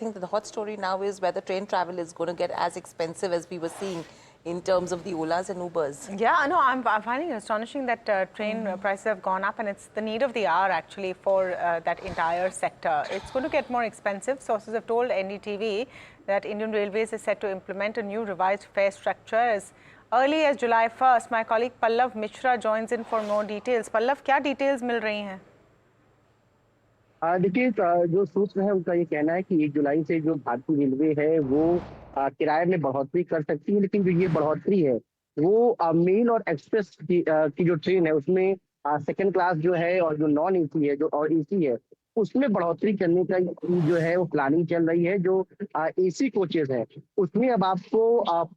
think that the hot story now is whether train travel is going to get as expensive as we were seeing in terms of the Olas and Ubers. Yeah, no, I'm finding it astonishing that train prices have gone up, and it's the need of the hour actually for that entire sector. It's going to get more expensive. Sources have told NDTV that Indian Railways is set to implement a new revised fare structure as early as July 1st. My colleague Pallav Mishra joins in for more details. Pallav, क्या details मिल रही हैं? देखिए, जो सूत्र है उनका ये कहना है कि 1 जुलाई से जो भारतीय रेलवे है वो किराए में बढ़ोतरी कर सकती है, लेकिन जो ये बढ़ोतरी है वो मेल और एक्सप्रेस की जो ट्रेन है उसमें सेकंड क्लास जो है और जो नॉन एसी है जो और एसी है उसमें बढ़ोतरी करने का जो है वो प्लानिंग चल रही है। जो एसी कोचेज है उसमें अब आपको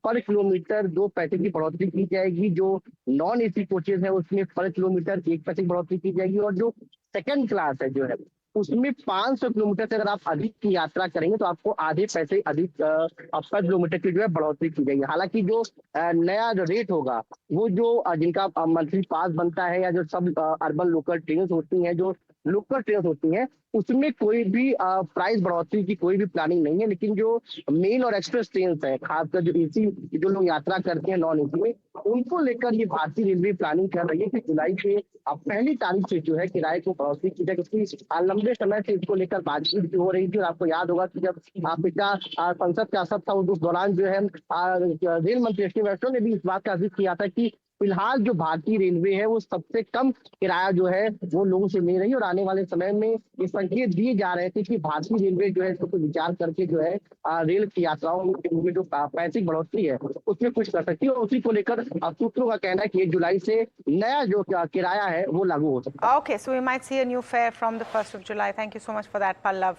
पर किलोमीटर 2 पैसे की बढ़ोतरी की जाएगी। जो नॉन एसी कोचेज है उसमें पर किलोमीटर 1 पैसे की बढ़ोतरी की जाएगी और जो सेकंड क्लास है जो है उसमें 500 किलोमीटर से अगर आप अधिक की यात्रा करेंगे तो आपको आधे पैसे अधिक पर किलोमीटर की जो है बढ़ोतरी की जाएगी। हालांकि जो नया जो रेट होगा वो जो जिनका मंथली पास बनता है या जो सब अर्बन लोकल ट्रेन होती हैं, जो लोकल ट्रेन होती हैं उसमें कोई भी प्राइस बढ़ोतरी की कोई भी प्लानिंग नहीं है। लेकिन जो मेल और एक्सप्रेस ट्रेन है खासकर जो एसी जो लोग यात्रा करते हैं नॉन एसी में उनको लेकर ये भारतीय रेलवे प्लानिंग कर रही है कि जुलाई के पहली तारीख से जो है किराए को बढ़ोतरी की जाए, क्योंकि लंबे समय से इसको लेकर बातचीत भी हो रही थी। और आपको याद होगा कि जब पिछला संसद का सत्र था उस दौरान जो है रेल मंत्री अश्विनी वैष्णव ने भी इस बात का जिक्र किया था कि फिलहाल जो भारतीय रेलवे है वो सबसे कम किराया जो है वो लोगों से ले रही है और आने वाले समय में ये संकेत दिए जा रहे थे कि भारतीय रेलवे जो है इसको विचार करके जो है रेल की यात्राओं में जो पैसे की बढ़ोतरी है उसमें कुछ कर सकती है। और उसी को लेकर सूत्रों का कहना है कि 1 जुलाई से नया जो किराया है वो लागू हो सकता है। Okay, so we might see a new fare from the 1st of July. Thank you so much for that, Pallav.